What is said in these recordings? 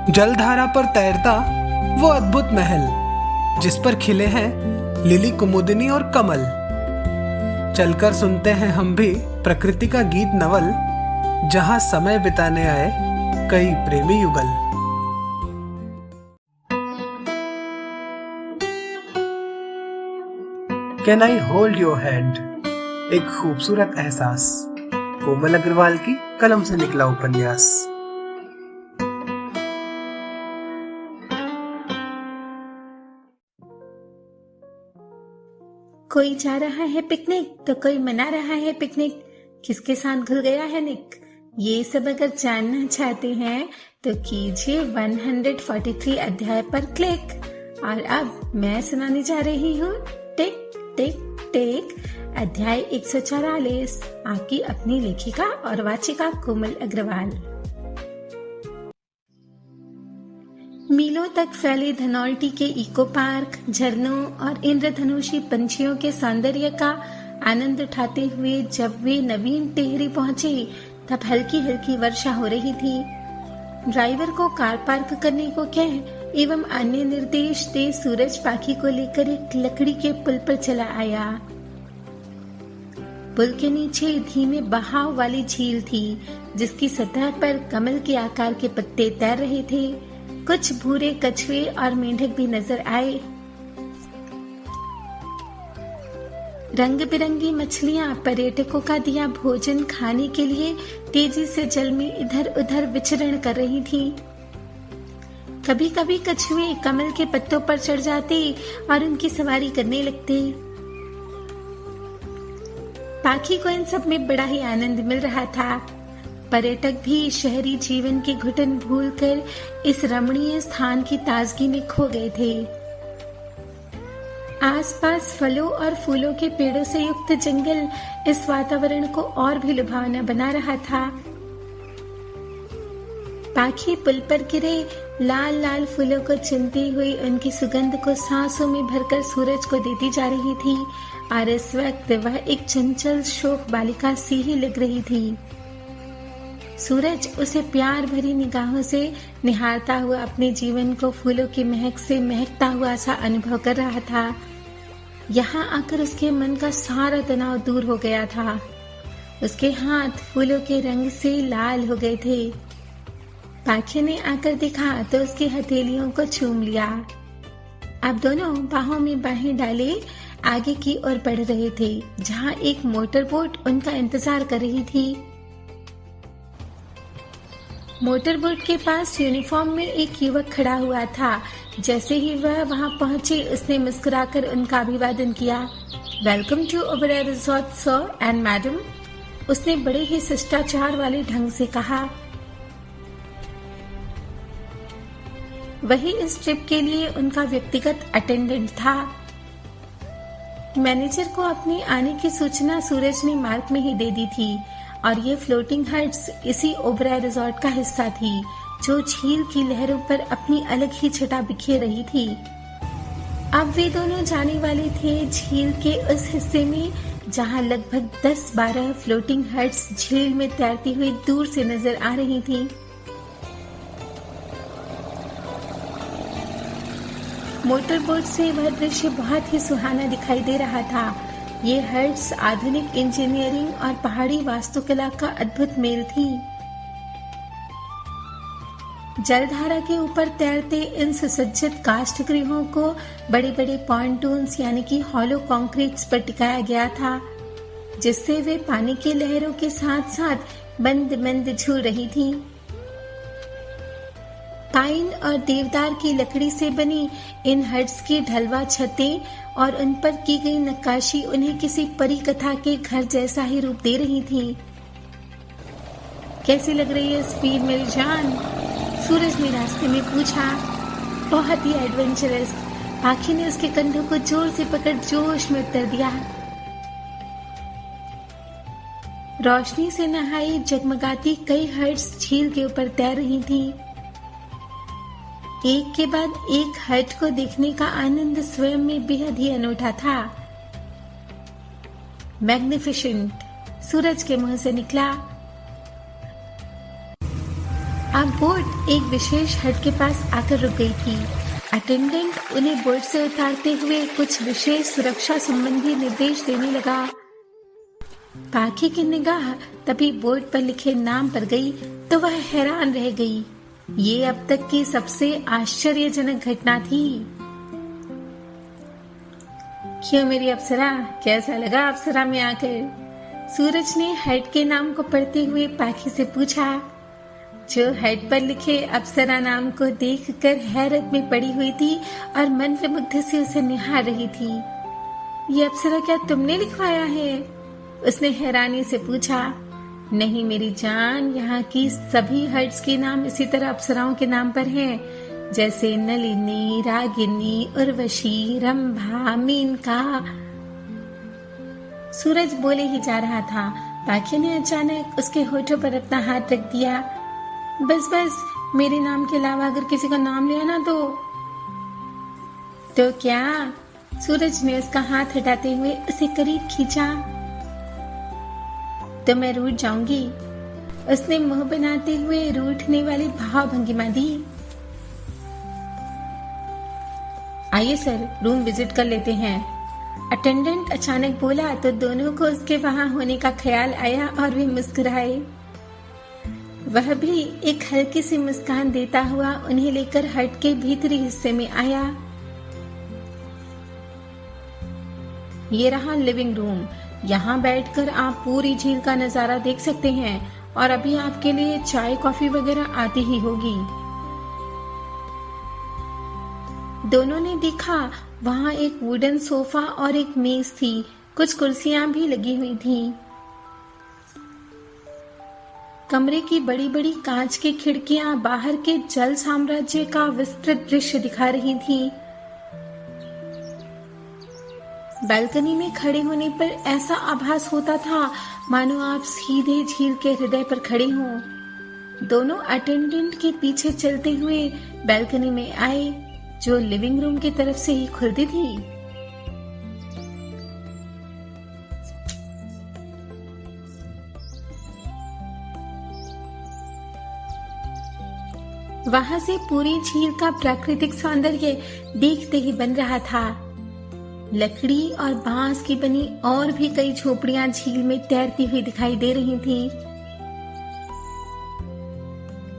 जलधारा पर तैरता वो अद्भुत महल, जिस पर खिले हैं लिली, कुमुदिनी और कमल। चलकर सुनते हैं हम भी प्रकृति का गीत नवल, जहां समय बिताने आए कई प्रेमी युगल। Can I hold your hand, एक खूबसूरत एहसास। कोमल अग्रवाल की कलम से निकला उपन्यास। कोई जा रहा है पिकनिक तो कोई मना रहा है पिकनिक, किसके साथ घुल गया है निक। ये सब अगर जानना चाहते हैं तो कीजिए 143 अध्याय पर क्लिक। और अब मैं सुनाने जा रही हूँ टिक टिक टिक अध्याय 144, आपकी अपनी लेखिका और वाचिका कोमल अग्रवाल। मीलों तक फैले धनौल्टी के इको पार्क, झरनों और इंद्रधनुषी पंछियों के सौंदर्य का आनंद उठाते हुए जब वे नवीन टेहरी पहुंचे तब हल्की हल्की वर्षा हो रही थी। ड्राइवर को कार पार्क करने को कह एवं अन्य निर्देश दे सूरज पाखी को लेकर एक लकड़ी के पुल पर चला आया। पुल के नीचे धीमे बहाव वाली झील थी, जिसकी सतह पर कमल के आकार के पत्ते तैर रहे थे। कुछ भूरे कछुए और मेंढक भी नजर आए। रंग बिरंगी मछलियां पर्यटकों का दिया भोजन खाने के लिए तेजी से जल में इधर उधर विचरण कर रही थी। कभी कभी कछुए कमल के पत्तों पर चढ़ जाते और उनकी सवारी करने लगते। पाखी को इन सब में बड़ा ही आनंद मिल रहा था। पर्यटक भी शहरी जीवन की घुटन भूलकर इस रमणीय स्थान की ताजगी में खो गए थे। आसपास फलों और फूलों के पेड़ों से युक्त जंगल इस वातावरण को और भी लुभावना बना रहा था। पाखी पुल पर गिरे लाल लाल फूलों को चुनती हुई उनकी सुगंध को सांसों में भरकर सूरज को देती जा रही थी, और इस वक्त वह एक चंचल शोक बालिका सी ही लग रही थी। सूरज उसे प्यार भरी निगाहों से निहारता हुआ अपने जीवन को फूलों की महक से महकता हुआ सा अनुभव कर रहा था। यहाँ आकर उसके मन का सारा तनाव दूर हो गया था। उसके हाथ फूलों के रंग से लाल हो गए थे। पाखी ने आकर देखा तो उसकी हथेलियों को चूम लिया। अब दोनों बाहों में बाहें डाले आगे की ओर बढ़ रहे थे, जहाँ एक मोटर बोट उनका इंतजार कर रही थी। मोटर बोट के पास यूनिफॉर्म में एक युवक खड़ा हुआ था। जैसे ही वह वहां पहुंचे, उसने मुस्कुराकर उनका अभिवादन किया। Welcome to Oberoi resort sir and madam, उसने बड़े ही शिष्टाचार वाले ढंग से कहा। वही इस ट्रिप के लिए उनका व्यक्तिगत अटेंडेंट था। मैनेजर को अपने आने की सूचना सूरज ने मार्ग में ही दे दी थी, और ये फ्लोटिंग हट्स इसी ओबेरॉय रिजॉर्ट का हिस्सा थी, जो झील की लहरों पर अपनी अलग ही छटा बिखेर रही थी। अब वे दोनों जाने वाले थे झील के उस हिस्से में जहां लगभग 10-12 फ्लोटिंग हट्स झील में तैरती हुई दूर से नजर आ रही थी। मोटर बोट से वह दृश्य बहुत ही सुहाना दिखाई दे रहा था। ये हट्स आधुनिक इंजीनियरिंग और पहाड़ी वास्तुकला का अद्भुत मेल थी। जलधारा के ऊपर तैरते इन सुसज्जित काष्ठ गृहों को बड़े बड़े पॉन्टून्स यानी कि हॉलो कॉन्क्रीट्स पर टिकाया गया था, जिससे वे पानी की लहरों के साथ साथ मंद मंद झूल रही थी। पाइन और देवदार की लकड़ी से बनी इन हट्स की ढलवा छतें और उन पर की गई नक्काशी उन्हें किसी परी कथा के घर जैसा ही रूप दे रही थी। कैसी लग रही है स्पीड मेरी जान? सूरज ने रास्ते में पूछा। बहुत ही एडवेंचरस, पाखी ने उसके कंधों को जोर से पकड़ जोश में उत्तर दिया। रोशनी से नहाई जगमगाती कई हट्स झील के ऊपर तैर रही थी। एक के बाद एक हट को देखने का आनंद स्वयं में बेहद ही अनूठा था। मैग्निफिसेंट, सूरज के मुंह से निकला। अब बोट एक विशेष हट के पास आकर रुक गई थी। अटेंडेंट उन्हें बोट से उतारते हुए कुछ विशेष सुरक्षा संबंधी निर्देश देने लगा। पाखी की निगाह तभी बोर्ड पर लिखे नाम पर गई तो वह हैरान रह गई। ये अब तक की सबसे आश्चर्यजनक घटना थी। क्यों मेरी अप्सरा, कैसा लगा अप्सरा में आकर? सूरज ने हेड के नाम को पढ़ते हुए पाखी से पूछा, जो हेड पर लिखे अप्सरा नाम को देखकर हैरत में पड़ी हुई थी और मंत्रमुग्ध से उसे निहार रही थी। ये अप्सरा क्या तुमने लिखवाया है? उसने हैरानी से पूछा। नहीं मेरी जान, यहाँ की सभी हर्ट्स के नाम इसी तरह अप्सराओं के नाम पर हैं, जैसे नलिनी, रागिनी, उर्वशी, रंभा, मेनका। सूरज बोले ही जा रहा था, पाखी ने अचानक उसके होठों पर अपना हाथ रख दिया। बस बस, मेरे नाम के अलावा अगर किसी का नाम लिया ना तो क्या? सूरज ने उसका हाथ हटाते हुए उसे करीब खींचा। तो मैं रूठ जाऊंगी, उसने मुंह बनाते हुए रूठने वाली भाव भंगिमा दी। आइए सर, रूम विजिट कर लेते हैं। अटेंडेंट अचानक बोला तो दोनों को उसके वहां होने का ख्याल आया और वे मुस्कुराए। वह भी एक हल्की सी मुस्कान देता हुआ उन्हें लेकर हट के भीतरी हिस्से में आया। ये रहा लिविंग रूम। यहाँ बैठकर आप पूरी झील का नजारा देख सकते हैं और अभी आपके लिए चाय कॉफी वगैरह आती ही होगी। दोनों ने देखा वहाँ एक वुडन सोफा और एक मेज थी, कुछ कुर्सियां भी लगी हुई थीं। कमरे की बड़ी बड़ी कांच की खिड़कियां बाहर के जल साम्राज्य का विस्तृत दृश्य दिखा रही थीं। बालकनी में खड़े होने पर ऐसा आभास होता था मानो आप सीधे झील के हृदय पर खड़े हों। दोनों अटेंडेंट के पीछे चलते हुए बालकनी में आए, जो लिविंग रूम की तरफ से ही खुलती थी। वहां से पूरी झील का प्राकृतिक सौंदर्य देखते ही बन रहा था। लकड़ी और बांस की बनी और भी कई झोपड़ियां झील में तैरती हुई दिखाई दे रही थीं।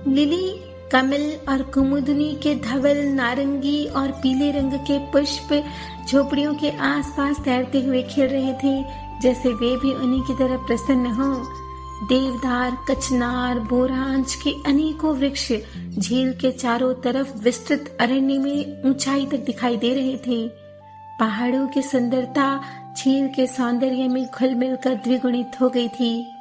लिली, कमल और कुमुदनी के धवल, नारंगी और पीले रंग के पुष्प झोपड़ियों के आसपास तैरते हुए खिल रहे थे, जैसे वे भी उन्हीं की तरह प्रसन्न हों। देवदार, कचनार, बोरांच के अनेकों वृक्ष झील के चारों तरफ विस्तृत अरण्य में ऊंचाई तक दिखाई दे रहे थे। पहाड़ों की सुंदरता झील के सौंदर्य में घुल मिलकर द्विगुणित हो गई थी।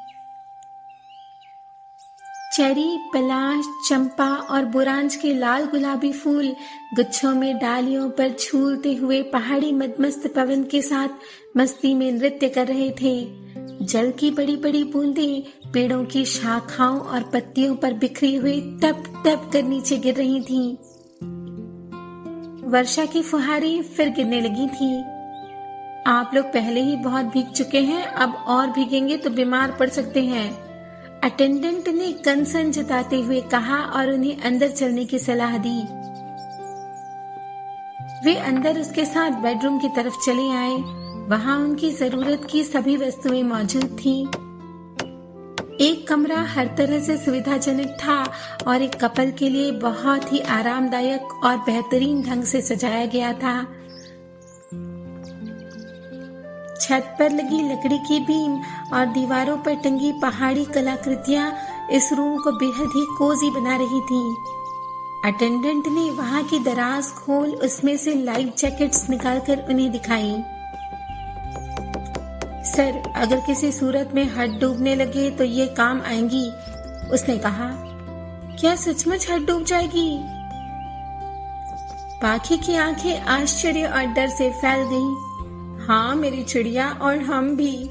चेरी, पलाश, चंपा और बुरांच के लाल गुलाबी फूल गुच्छों में डालियों पर झूलते हुए पहाड़ी मदमस्त पवन के साथ मस्ती में नृत्य कर रहे थे। जल की बड़ी बड़ी बूंदें पेड़ों की शाखाओं और पत्तियों पर बिखरी हुई टप टप कर नीचे गिर रही थीं। वर्षा की फुहारें फिर गिरने लगी थी। आप लोग पहले ही बहुत भीग चुके हैं, अब और भीगेंगे तो बीमार पड़ सकते हैं, अटेंडेंट ने कंसर्न जताते हुए कहा और उन्हें अंदर चलने की सलाह दी। वे अंदर उसके साथ बेडरूम की तरफ चले आए। वहां उनकी जरूरत की सभी वस्तुएं मौजूद थीं। एक कमरा हर तरह से सुविधाजनक था और एक कपल के लिए बहुत ही आरामदायक और बेहतरीन ढंग से सजाया गया था। छत पर लगी लकड़ी की बीम और दीवारों पर टंगी पहाड़ी कलाकृतियां इस रूम को बेहद ही कोजी बना रही थीं। अटेंडेंट ने वहां की दराज खोल उसमें से लाइफ जैकेट्स निकालकर उन्हें दिखाई। सर, अगर किसी सूरत में हट डूबने लगे तो ये काम आएंगी, उसने कहा। क्या सचमुच हट डूब जाएगी? पाखी की आंखें आश्चर्य और डर से फैल गईं। हाँ मेरी चिड़िया, और हम भी।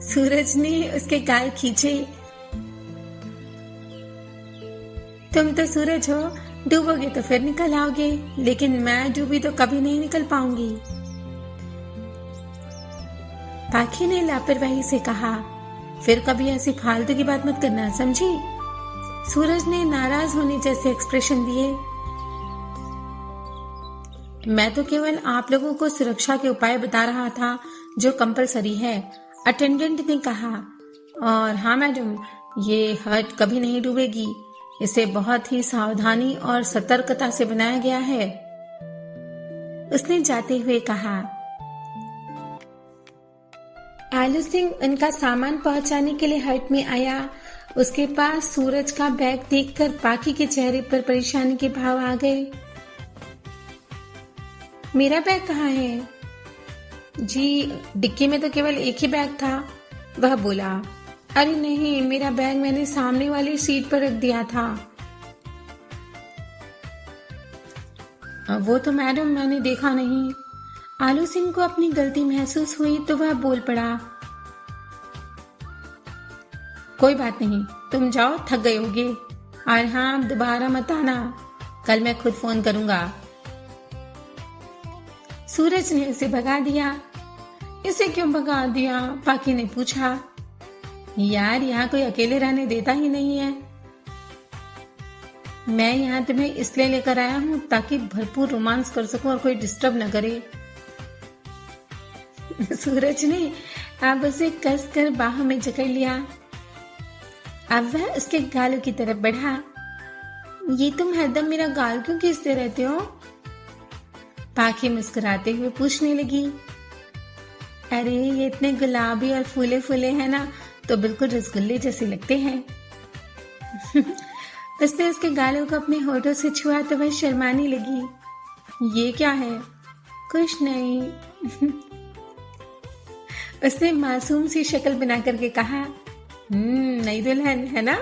सूरज ने उसके गाल खींचे। तुम तो सूरज हो, डूबोगे तो फिर निकल आओगे, लेकिन मैं डूबी तो कभी नहीं निकल पाऊंगी। पाखी ने लापरवाही से कहा। फिर कभी ऐसी फालतू की बात मत करना, समझी? सूरज ने नाराज होने जैसे एक्सप्रेशन दिए। मैं तो केवल आप लोगों को सुरक्षा के उपाय बता रहा था जो कंपलसरी है, अटेंडेंट ने कहा। और हाँ मैडम, ये हट कभी नहीं डूबेगी। इसे बहुत ही सावधानी और सतर्कता से बनाया गया है, उसने जाते हुए कहा। आलू सिंह उनका सामान पहुंचाने के लिए हट में आया। उसके पास सूरज का बैग देखकर पाखी के चेहरे पर परेशानी के भाव आ गए। मेरा बैग कहाँ है? जी, डिक्की में तो केवल एक ही बैग था, वह बोला। अरे नहीं, मेरा बैग मैंने सामने वाली सीट पर रख दिया था। वो तो मैडम मैंने देखा नहीं। आलू सिंह को अपनी गलती महसूस हुई तो वह बोल पड़ा। कोई बात नहीं, तुम जाओ, थक गए होगे। और हाँ, दोबारा मत आना, कल मैं खुद फोन करूंगा। सूरज ने उसे भगा दिया। इसे क्यों भगा दिया? पाखी ने पूछा। यार, यहाँ कोई अकेले रहने देता ही नहीं है। मैं यहाँ तुम्हें इसलिए लेकर आया हूँ ताकि भरपूर रोमांस कर सकूं और कोई डिस्टर्ब न करे। सूरज ने अब उसे कसकर बाहों में जकड़ लिया। अब वह उसके गालों की तरफ बढ़ा। ये तुम हरदम मेरा गाल क्यों खींचते रहते हो? पाखी मुस्कुराते हुए पूछने लगी। अरे, ये इतने गुलाबी और फूले फूले हैं ना, तो बिल्कुल रसगुल्ले जैसे लगते हैं। उसने उसके गालों को अपने होठों से छुआ तो वह शर्माने लगी। ये क्या है? कुछ नहीं। उसने मासूम सी शक्ल बना करके कहा। नई दुल्हन है ना?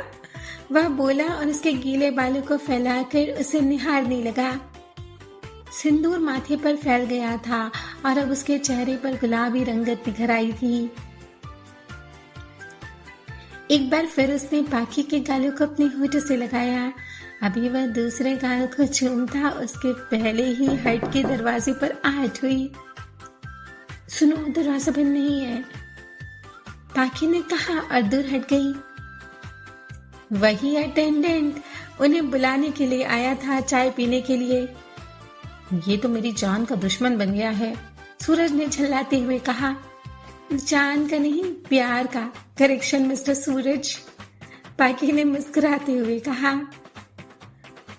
वह बोला और उसके गीले बालों को फैलाकर उसे निहारने लगा। सिंदूर माथे पर फैल गया था और अब उसके चेहरे पर गुलाबी रंगत निखर आई थी। एक बार फिर उसने पाखी के गालों को अपने होठों से लगाया। अभी वह दूसरे गाल को चूमता उसके पहले ही हट के दरवाजे पर आहट हुई। सुनो, दरवाजा बंद नहीं है, पाखी ने कहा और दूर हट गई। वही अटेंडेंट उन्हें बुलाने के लिए आया था, चाय पीने के लिए। ये तो मेरी जान का दुश्मन बन गया है, सूरज ने झल्लाते हुए कहा। जान का नहीं, प्यार का। करेक्शन मिस्टर सूरज, पाखी ने मुस्कुराते हुए कहा।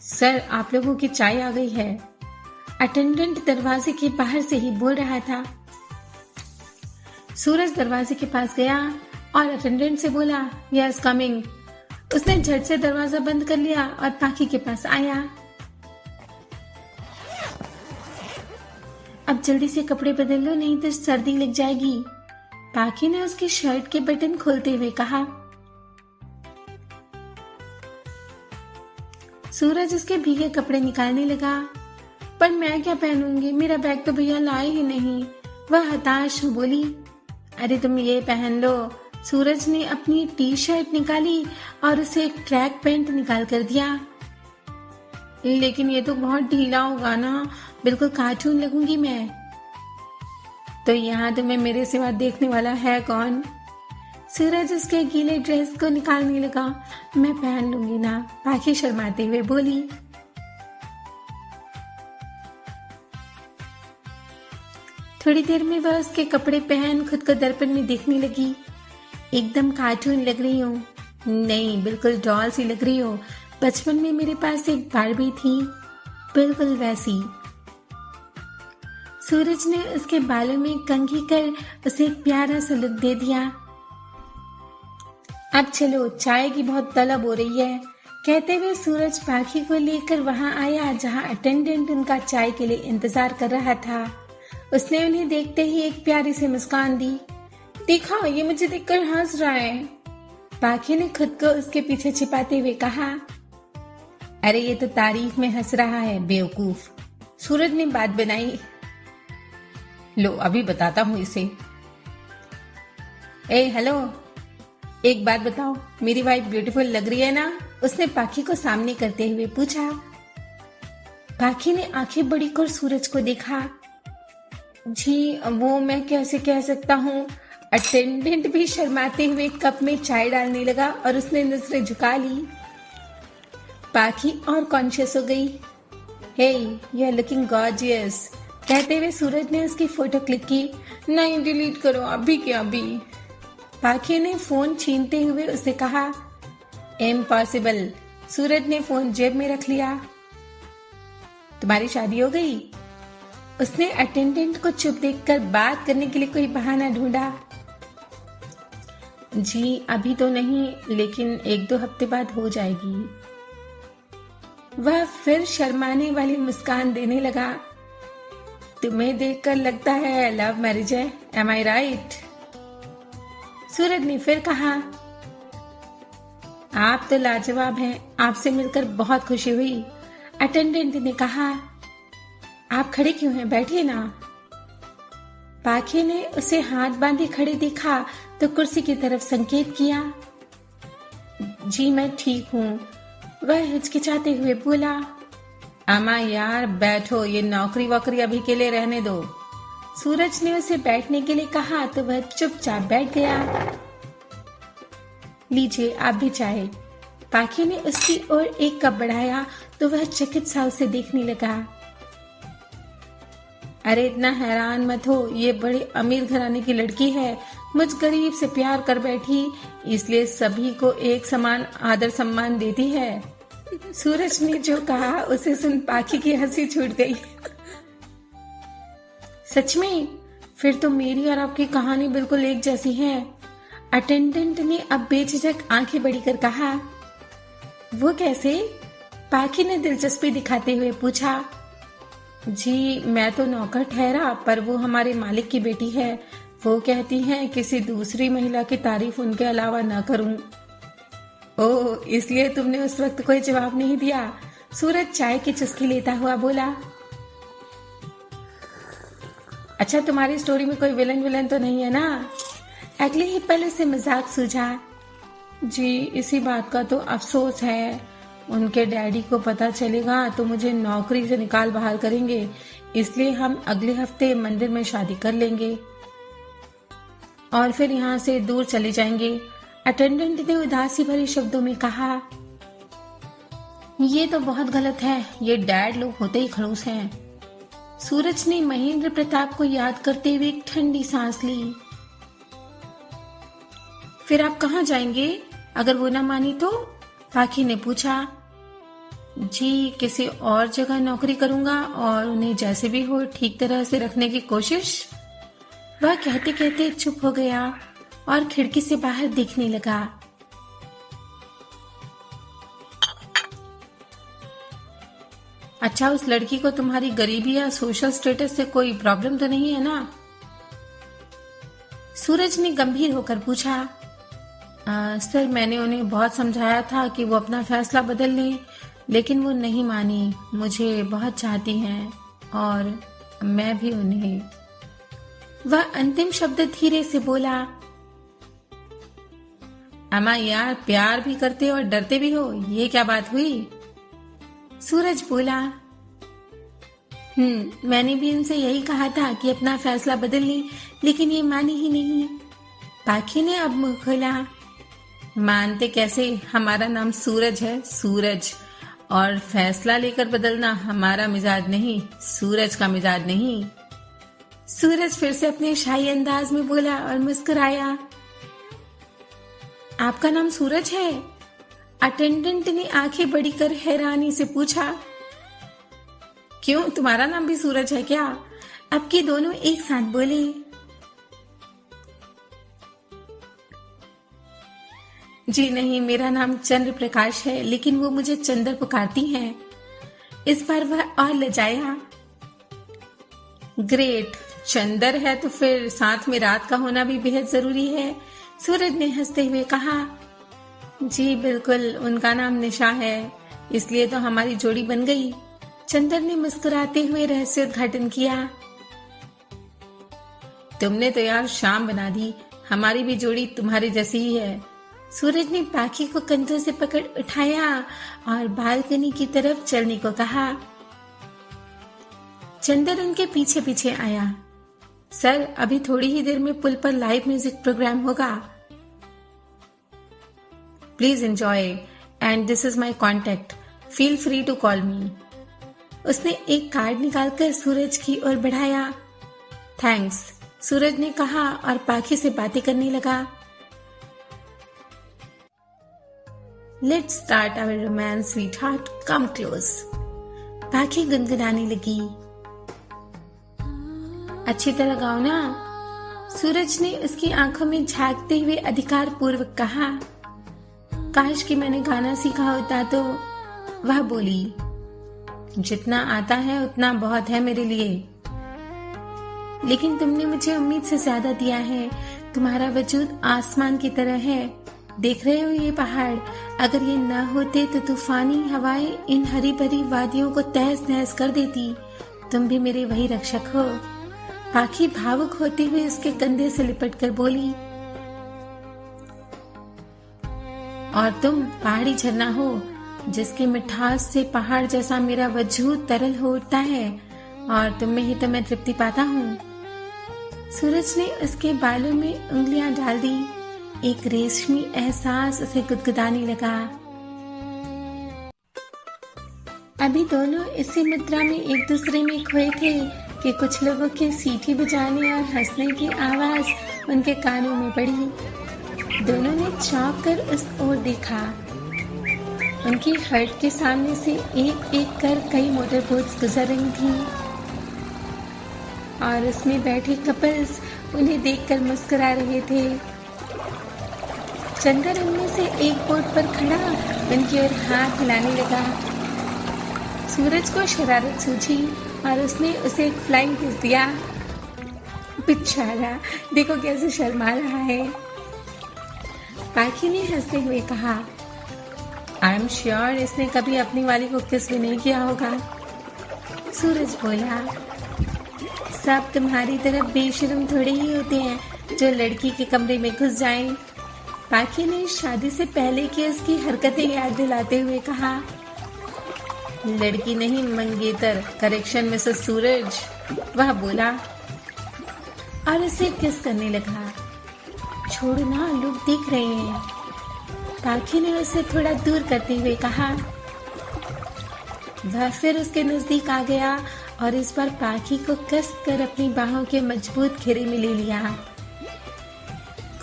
सर, आप लोगों की चाय आ गई है, अटेंडेंट दरवाजे के बाहर से ही बोल रहा था। सूरज दरवाजे के पास गया और अटेंडेंट से बोला, यस कमिंग। उसने झट से दरवाजा बंद कर लिया और पाखी के पास आया। अब जल्दी से कपड़े बदल लो, नहीं तो सर्दी लग जाएगी, पाखी ने उसकी शर्ट के बटन खोलते हुए कहा। सूरज उसके भीगे कपड़े निकालने लगा। पर मैं क्या पहनूंगी, मेरा बैग तो भैया लाए ही नहीं, वह हताश हो बोली। अरे तुम ये पहन लो। सूरज ने अपनी टी शर्ट निकाली और उसे एक ट्रैक पैंट निकाल कर दिया। लेकिन ये तो बहुत ढीला होगा ना, बिल्कुल कार्टून लगूंगी मैं। तो यहाँ तुम्हें मेरे सिवा देखने वाला है कौन? सूरज उसके गीले ड्रेस को निकालने लगा। मैं पहन लूंगी ना, पाखी शर्माते हुए बोली। थोड़ी देर में वह उसके कपड़े पहन खुद को दर्पण में देखने लगी। एकदम कार्टून लग रही हो। नहीं, बिल्कुल डॉल सी लग रही हो। बचपन में मेरे पास एक बारबी थी, बिल्कुल वैसी। सूरज ने उसके बालों में कंघी कर उसे एक प्यारा सा लुक दे दिया। अब चलो, चाय की बहुत तलब हो रही है, कहते हुए सूरज पाखी को लेकर वहां आया जहां अटेंडेंट उनका चाय के लिए इंतजार कर रहा था। उसने उन्हें देखते ही एक प्यारी सी मुस्कान दी। देखा, ये मुझे देखकर हंस रहा है, पाखी ने खुद को उसके पीछे छिपाते हुए कहा। अरे ये तो तारीफ में हंस रहा है, बेवकूफ, सूरज ने बात बनाई। लो अभी बताता हूँ इसे। ए हेलो, एक बात बताओ, मेरी वाइफ ब्यूटीफुल लग रही है ना? उसने पाखी को सामने करते हुए पूछा। पाखी ने आंखें बड़ी कर सूरज को देखा। जी वो मैं कैसे कह सकता हूँ। अटेंडेंट भी शर्माते हुए कप में चाय डालने लगा और उसने नजरें झुका ली। पाखी और कॉन्शियस हो गई। हे, यू आर लुकिंग गॉर्जियस, कहते हुए सूरज ने उसकी फोटो क्लिक की। नहीं, डिलीट करो, अभी के अभी। पाखी ने फोन छीनते हुए उसे कहा। इम्पॉसिबल। सूरज ने फोन जेब में रख लिया। तुम्हारी शादी हो गई? उसने अटेंडेंट को चुप देखकर बात करने के लिए कोई बहाना ढूंढा। जी अभी तो नहीं, लेकिन 1-2 हफ्ते बाद हो जाएगी। वह फिर शर्माने वाली मुस्कान देने लगा। तुम्हें देखकर लगता है लव मैरिज है, एम आई राइट? सूरज ने फिर कहा। आप तो लाजवाब हैं, आपसे मिलकर बहुत खुशी हुई। अटेंडेंट ने कहा। आप खड़े क्यों हैं, बैठिए ना। पाखी ने उसे हाथ बांधे खड़े देखा तो कुर्सी की तरफ संकेत किया। जी मैं ठीक हूँ, वह हिचकिचाते हुए बोला। अम्मा यार बैठो, ये नौकरी वोकरी अभी के लिए रहने दो। सूरज ने उसे बैठने के लिए कहा तो वह चुपचाप बैठ गया। लीजिए आप भी चाय। पाखी ने उसकी ओर एक कप बढ़ाया तो वह चकित सा उसे देखने लगा। अरे इतना हैरान मत हो, ये बड़ी अमीर घराने की लड़की है, मुझ गरीब से प्यार कर बैठी, इसलिए सभी को एक समान आदर सम्मान देती है। सूरज ने जो कहा उसे सुन पाखी की हंसी छूट गई। सच में? फिर तो मेरी और आपकी कहानी बिल्कुल एक जैसी है। अटेंडेंट ने अब बेझिझक आंखें बड़ी कर कहा। वो कैसे? पाखी ने दिलचस्पी दिखाते हुए पूछा। जी मैं तो नौकर ठहरा, पर वो हमारे मालिक की बेटी है। वो कहती हैं किसी दूसरी महिला की तारीफ उनके अलावा न करूं। ओह, इसलिए तुमने उस वक्त कोई जवाब नहीं दिया? सूरज चाय की चुस्की लेता हुआ बोला। अच्छा, तुम्हारी स्टोरी में कोई विलन तो नहीं है ना? अगले ही पल उसे मजाक सूझा। जी इसी बात का तो अफसोस है, उनके डैडी को पता चलेगा तो मुझे नौकरी से निकाल बाहर करेंगे, इसलिए हम अगले हफ्ते मंदिर में शादी कर लेंगे और फिर यहाँ से दूर चले जाएंगे। अटेंडेंट ने उदासी भरे शब्दों में कहा। ये तो बहुत गलत है, ये डैड लोग होते ही खड़ूस हैं। सूरज ने महेंद्र प्रताप को याद करते हुए एक ठंडी सांस ली। फिर आप कहाँ जाएंगे अगर वो ना मानी तो? पाखी ने पूछा। जी किसी और जगह नौकरी करूंगा और उन्हें जैसे भी हो ठीक तरह से रखने की कोशिश। वह कहते कहते चुप हो गया और खिड़की से बाहर देखने लगा। अच्छा, उस लड़की को तुम्हारी गरीबी या सोशल स्टेटस से कोई प्रॉब्लम तो नहीं है ना? सूरज ने गंभीर होकर पूछा। सर मैंने उन्हें बहुत समझाया था कि वो अपना फैसला बदल लें, लेकिन वो नहीं मानी। मुझे बहुत चाहती हैं और मैं भी उन्हें। वह अंतिम शब्द धीरे से बोला। अम्मा यार, प्यार भी करते और डरते भी हो, ये क्या बात हुई? सूरज बोला। मैंने भी इनसे यही कहा था कि अपना फैसला बदल लें, लेकिन ये मानी ही नहीं। पाखी ने अब मुंह खोला। मानते कैसे, हमारा नाम सूरज है, सूरज, और फैसला लेकर बदलना हमारा मिजाज नहीं, सूरज का मिजाज नहीं। सूरज फिर से अपने शाही अंदाज में बोला और मुस्कुराया। आपका नाम सूरज है? अटेंडेंट ने आंखें बड़ी कर हैरानी से पूछा। क्यों, तुम्हारा नाम भी सूरज है क्या? अब के दोनों एक साथ बोले। जी नहीं, मेरा नाम चंद्र प्रकाश है, लेकिन वो मुझे चंद्र पुकारती हैं। इस बार वह और लजाया। ग्रेट, चंद्र है तो फिर साथ में रात का होना भी बेहद जरूरी है। सूरज ने हंसते हुए कहा। जी बिल्कुल, उनका नाम निशा है, इसलिए तो हमारी जोड़ी बन गई। चंद्र ने मुस्कुराते हुए रहस्योद्घाटन किया। तुमने तो यार शाम बना दी, हमारी भी जोड़ी तुम्हारी जैसी ही है। सूरज ने पाखी को कंधों से पकड़ उठाया और बालकनी की तरफ चलने को कहा। चंद्र उनके पीछे पीछे आया। सर, अभी थोड़ी ही देर में पुल पर लाइव म्यूजिक प्रोग्राम होगा, please enjoy, and this is my contact. Feel free to call me. उसने एक कार्ड निकालकर सूरज की ओर बढ़ाया। थैंक्स, सूरज ने कहा और पाखी से बातें करने लगा। Let's start our romance sweetheart, come close. Pakhi गुनगुनाने लगी। अच्छी तरह गाओ ना, सूरज ने उसकी आंखों में झांकते हुए अधिकार पूर्वक कहा। काश कि मैंने गाना सीखा होता तो, वह बोली। जितना आता है उतना बहुत है मेरे लिए, लेकिन तुमने मुझे उम्मीद से ज्यादा दिया है। तुम्हारा वजूद आसमान की तरह है। देख रहे हो ये पहाड़, अगर ये न होते तो तूफानी हवाएं इन हरी भरी वादियों को तहस नहस कर देती। तुम भी मेरे वही रक्षक हो। पाखी भावुक होते हुए उसके कंधे से लिपट कर बोली। और तुम पहाड़ी झरना हो, जिसकी मिठास से पहाड़ जैसा मेरा वजूद तरल हो उठता है, और तुम में ही तो मैं तृप्ति पाता हूँ। सूरज ने उसके बालों में उंगलियां डाल दी। एक रेशमी एहसास उसे गुदगुदाने लगा। अभी दोनों इसी मुद्रा में एक दूसरे में खोए थे कि कुछ लोगों के सीटी बजाने और हंसने की आवाज उनके कानों में पड़ी। दोनों ने चौंक कर उस ओर देखा। उनकी हट के सामने से एक एक कर कई मोटर बोट्स गुजर रही थीं, और उसमें बैठे कपल्स उन्हें देखकर मुस्कुरा रहे थे। चंदर उनमें से एक बोट पर खड़ा उनकी ओर हाथ हिलाने लगा। सूरज को शरारत सूझी और उसने उसे एक फ्लाइंग किस दिया। बेचारा, देखो कैसे शर्मा रहा है। पाखी ने हंसते हुए कहा। आई एम श्योर इसने कभी अपनी वाली को किस भी नहीं किया होगा। सूरज बोला। सब तुम्हारी तरह बेशर्म थोड़े ही होते हैं जो लड़की के कमरे में घुस जाएं। पाखी ने शादी से पहले की उसकी हरकतें याद दिलाते हुए कहा। लड़की नहीं मंगेतर, करेक्शन मिसेस सूरज, वह बोला और उसे किस करने लगा। छोड़ो ना, लोग देख रहे हैं। पाखी ने उसे थोड़ा दूर करते हुए कहा। वह फिर उसके नजदीक आ गया और इस बार पाखी को कस कर अपनी बाहों के मजबूत घेरे में ले लिया।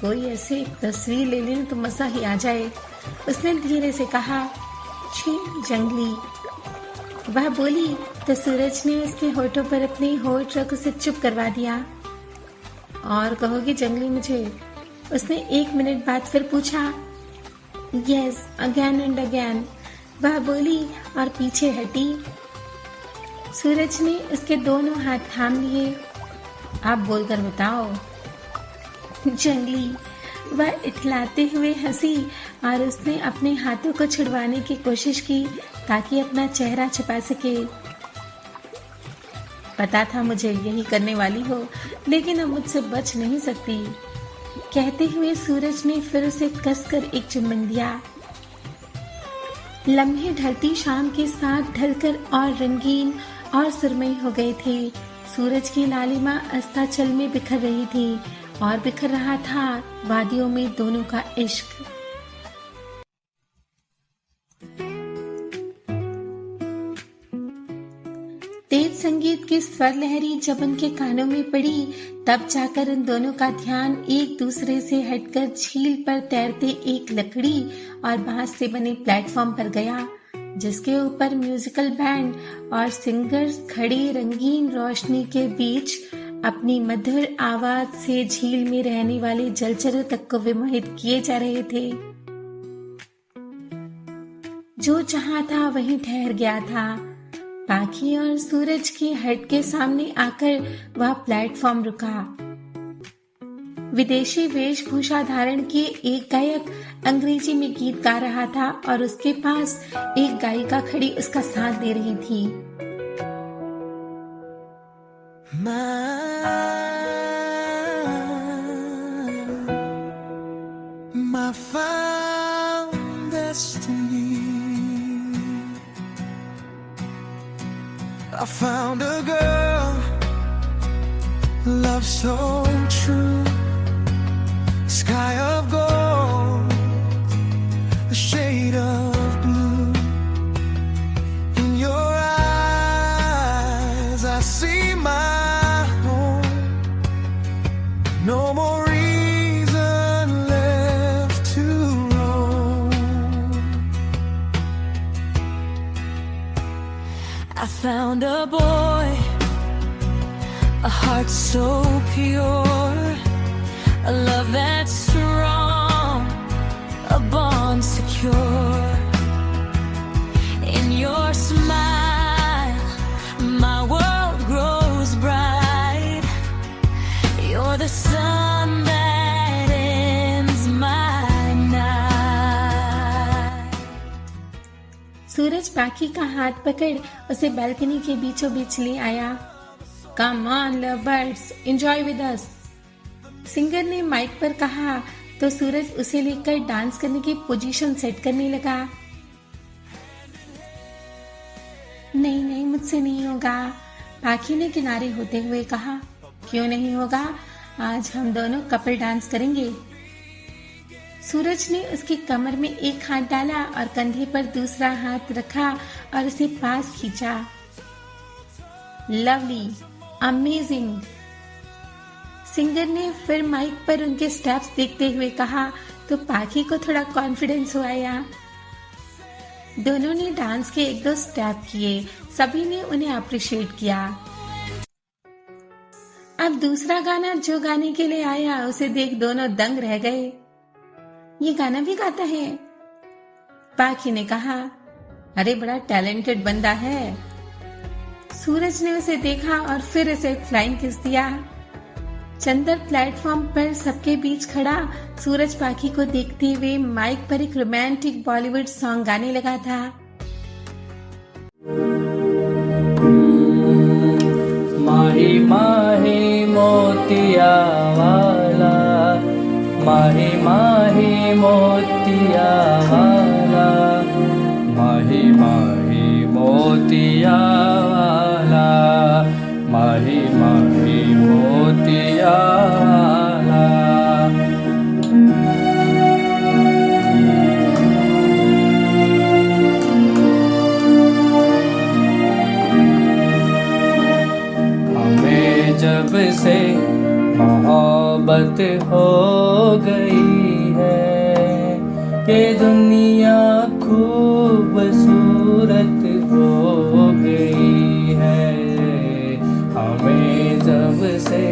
कोई ऐसी तस्वीर ले लेने तो मजा ही आ जाए, उसने धीरे से कहा। छी जंगली, वह बोली तो सूरज ने उसके होठों पर अपने होठ रख उसे चुप करवा दिया। और कहोगी जंगली मुझे? उसने 1 मिनट बाद फिर पूछा। यस, अगेन एंड अगेन, वह बोली और पीछे हटी। सूरज ने उसके दोनों हाथ थाम लिए। आप बोलकर बताओ। जंगली, वह इठलाते हुए हंसी और उसने अपने हाथों को छुड़वाने की कोशिश की ताकि अपना चेहरा छिपा सके। पता था मुझे यही करने वाली हो, लेकिन अब मुझसे बच नहीं सकती, कहते हुए सूरज ने फिर उसे कसकर एक चुम्बन दिया। लम्हे ढलती शाम के साथ ढलकर और रंगीन और सुरमई हो गए थे। सूरज की लालिमा अस्ताचल में बिखर रही थी और बिखर रहा था वादियों में दोनों का इश्क। तेज संगीत की स्वर लहरी जब उनके कानों में पड़ी, तब जाकर उन दोनों का ध्यान एक दूसरे से हटकर झील पर तैरते एक लकड़ी और बांस से बने प्लेटफॉर्म पर गया, जिसके ऊपर म्यूजिकल बैंड और सिंगर्स खड़े रंगीन रोशनी के बीच अपनी मधुर आवाज से झील में रहने वाले जलचरों तक को विमोहित किए जा रहे थे। जो जहां था वहीं ठहर गया था। पाखी और सूरज की हट के सामने आकर वह प्लेटफॉर्म रुका। विदेशी वेशभूषा धारण किए एक गायक अंग्रेजी में गीत गा रहा था और उसके पास एक गायिका खड़ी उसका साथ दे रही थी। My found destiny, I found a girl, love so true, sky of gold, a shade of blue, I found a boy, a heart so pure, a love that's strong, a bond secure. In your smile, my world grows bright. You're the sun that ends my night. सूरज पाखी का हाथ पकड़ उसे balcony के बीचों बीच ले आया। Come on love birds, enjoy with us, singer ने माइक पर कहा तो सूरज उसे लेकर डांस करने की पोजीशन सेट करने लगा। नहीं नहीं, मुझसे नहीं होगा, पाखी ने किनारे होते हुए कहा। क्यों नहीं होगा, आज हम दोनों कपल डांस करेंगे। सूरज ने उसकी कमर में एक हाथ डाला और कंधे पर दूसरा हाथ रखा और उसे पास खींचा। लवली, अमेजिंग, सिंगर ने फिर माइक पर उनके स्टेप्स देखते हुए कहा तो पाखी को थोड़ा कॉन्फिडेंस हो आया। दोनों ने डांस के एक दो स्टेप किए, सभी ने उन्हें अप्रिशिएट किया। अब दूसरा गाना जो गाने के लिए आया उसे देख दोनों दंग रह गए। ये गाना भी गाता है? पाखी ने कहा। अरे बड़ा टैलेंटेड बंदा है। सूरज ने उसे देखा और फिर उसे फ्लाइंग किस दिया। चंदर प्लेटफॉर्म पर सबके बीच खड़ा सूरज पाखी को देखते हुए माइक पर एक रोमांटिक बॉलीवुड सॉन्ग गाने लगा था। माही माही मोतिया वाला, माही माही मोतिया वाला, माही माही मोतिया वाला, माही माही मोतिया वाला। हमें जब से मोहब्बत हो गई है, ये दुनिया खूबसूरत हो गई है। हमें जब से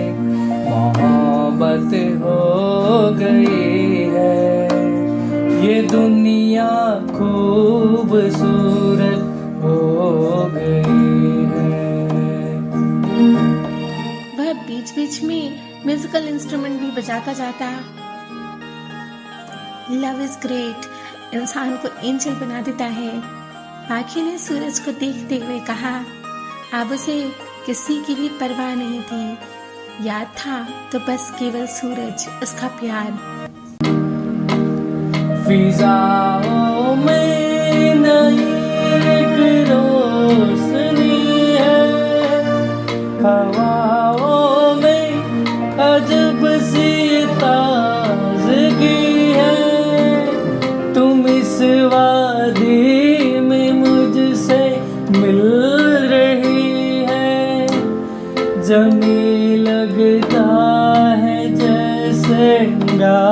मोहब्बत हो गई है, ये दुनिया खूबसूरत हो गई है। वह बीच बीच में म्यूजिकल इंस्ट्रूमेंट भी बजाता जाता। लव इज ग्रेट, इंसान को एंजल बना देता है। पाखी ने सूरज को देखते हुए कहा। अब उसे किसी की भी परवाह नहीं थी, याद था तो बस केवल सूरज, उसका प्यार। फिजाओं में नई एक रोशनी है, हवाओं में अजब सी ताज़गी है। तुम इस वादी में मुझसे मिल रही है, जमी लगता है जैसे गा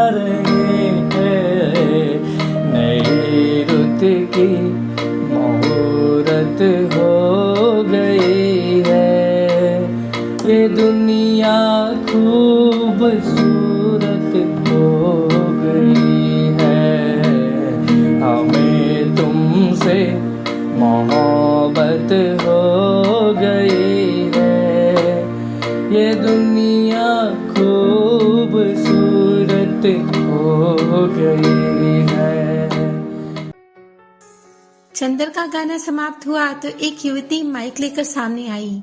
रहे हैं। नई रुत की मुहूर्त हो गई है, ये दुनिया खूबसूरत हो गई है। हमें तुमसे मोहब्बत हो गई है, ये दुनिया खूबसूरत हो गई है। चंदर का गाना समाप्त हुआ तो एक युवती माइक लेकर सामने आई।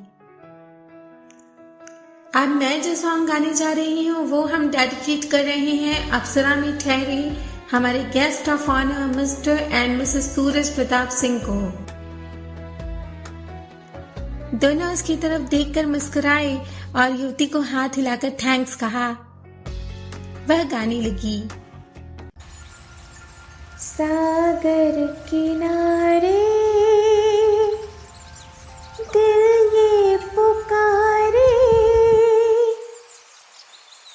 अब मैं जो सॉन्ग गाने जा रही हूँ वो हम डेडिकेट कर रहे हैं अप्सरा में ठहरे हमारे guest of honour mister and missus Suraj Pratap Singh को। दोनों उसकी तरफ देखकर मुस्कुराए और युवती को हाथ हिलाकर थैंक्स कहा। वह गाने लगी। सागर किनारे दिल ये पुकारे,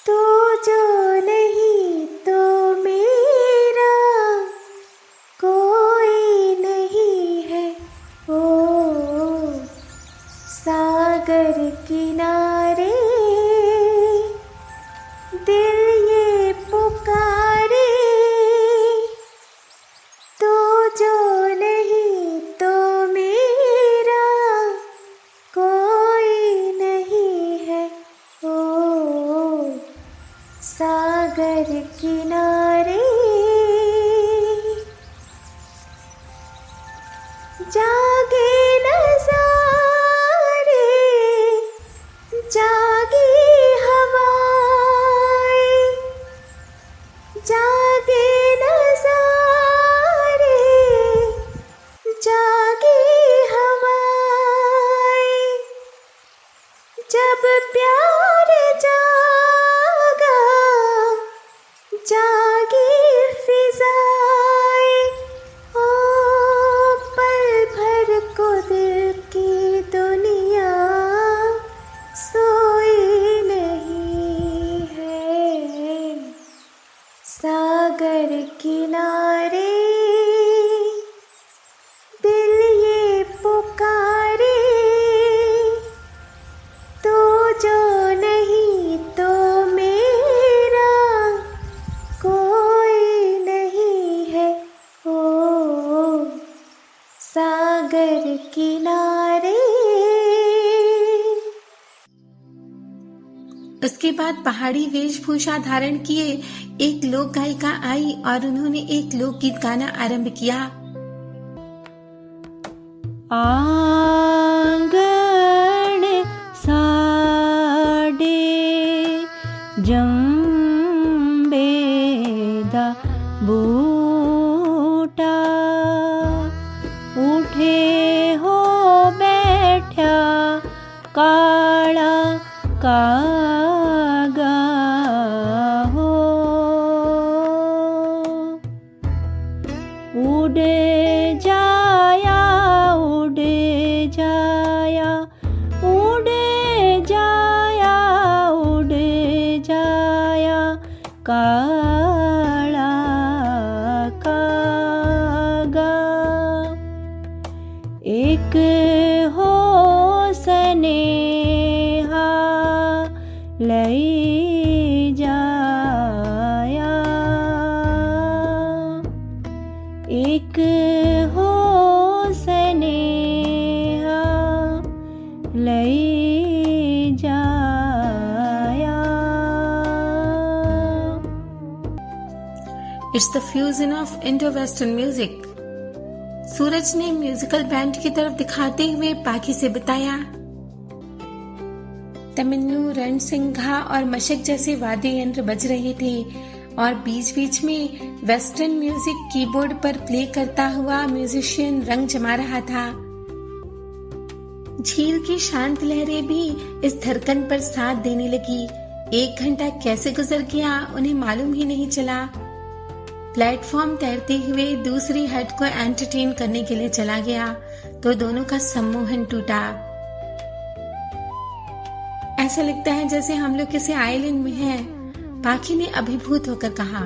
तू जो नहीं तो मेरा कोई नहीं है। ओ सागर किनारे दिल ये पुकारे, तो जो नहीं तो मेरा कोई नहीं है। ओ सागर किनारे जागे नज़ारे, जागे हवाएं, जागे नज़ारे, जागे हवाएं, जब प्यार जागा जागे फिजाएं। ओ पल भर को दिल की दुनिया सोई नहीं है। सागर किनारे दिल ये पुकारे, तो जो नहीं तो मेरा कोई नहीं है। ओ सागर किनारे। उसके बाद पहाड़ी वेशभूषा धारण किए एक लोक गायिका आई और उन्होंने एक लोकगीत गाना आरंभ किया। आंगण साडे जंबेदा बूटा, उठे हो बैठा काला कागा हो, उड़े जाया उड़े जाया उड़े जाया उड़े जाया काला कागा। एक हो स्नेहा लई जाया, एक हो स्नेहा लई जाया। It's the fusion of Indo western music. Suraj ने म्यूजिकल बैंड की तरफ दिखाते हुए पाखी से बताया। तमिन्नू, रणसिंघा और मशक जैसे वाद्य यंत्र बज रहे थे और बीच बीच में वेस्टर्न म्यूजिक कीबोर्ड पर प्ले करता हुआ म्यूजिशियन रंग जमा रहा था। झील की शांत लहरें भी इस धड़कन पर साथ देने लगी। 1 घंटा कैसे गुजर गया उन्हें मालूम ही नहीं चला। प्लेटफॉर्म तैरते हुए दूसरी हट को एंटरटेन करने के लिए चला गया तो दोनों का सम्मोहन टूटा। ऐसा लगता है जैसे हम लोग किसी आइलैंड में हैं, पाखी ने अभिभूत होकर कहा।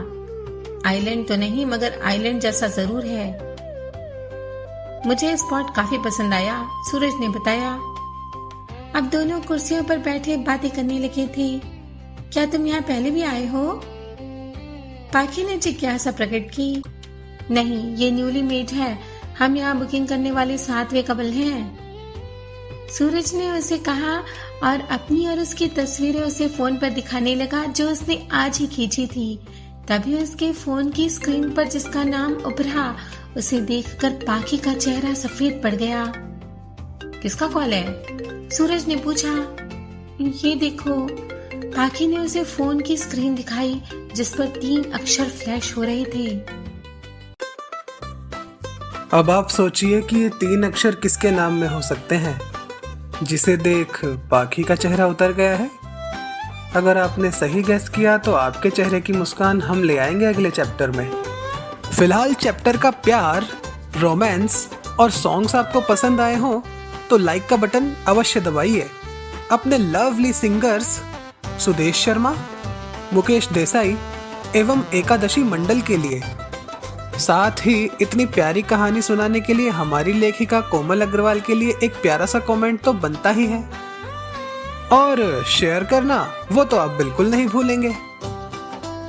आइलैंड तो नहीं मगर आइलैंड जैसा जरूर है। मुझे स्पॉट काफी पसंद आया, सूरज ने बताया। अब दोनों कुर्सियों पर बैठे बातें करने लगे थे। क्या तुम यहाँ पहले भी आए हो? पाखी ने जिज्ञासा प्रकट की। नहीं, ये न्यूली मेड है। हम यहाँ बुकिंग करने वाले 7वें कपल हैं। सूरज ने उसे कहा और अपनी और उसकी तस्वीरें उसे फोन पर दिखाने लगा जो उसने आज ही खींची थी। तभी उसके फोन की स्क्रीन पर जिसका नाम उभरा उसे देखकर पाखी का चेहरा सफेद पड़ गया। किसका कॉल है? सूरज ने पूछा। ये देखो। पाखी ने उसे फोन की स्क्रीन दिखाई जिस पर 3 अक्षर फ्लैश हो रहे थे। अब आप सोचिए कि ये 3 अक्षर किसके नाम में हो सकते हैं जिसे देख पाखी का चेहरा उतर गया है। अगर आपने सही गेस किया तो आपके चेहरे की मुस्कान हम ले आएंगे अगले चैप्टर में। फिलहाल चैप्टर का प्यार, रोमांस और सॉन्ग्स आपको पसंद आए हों तो लाइक का बटन अवश्य दबाइए। अपने लवली सिंगर्स सुदेश शर्मा, मुकेश देसाई एवं एकादशी मंडल के लिए, साथ ही इतनी प्यारी कहानी सुनाने के लिए हमारी लेखिका कोमल अग्रवाल के लिए एक प्यारा सा कमेंट तो बनता ही है। और शेयर करना वो तो आप बिल्कुल नहीं भूलेंगे।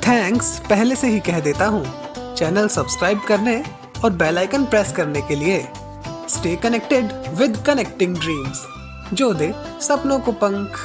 थैंक्स पहले से ही कह देता हूँ चैनल सब्सक्राइब करने और बेल आइकन प्रेस करने के लिए। Stay connected with connecting dreams, जो दे सपनों को पंख।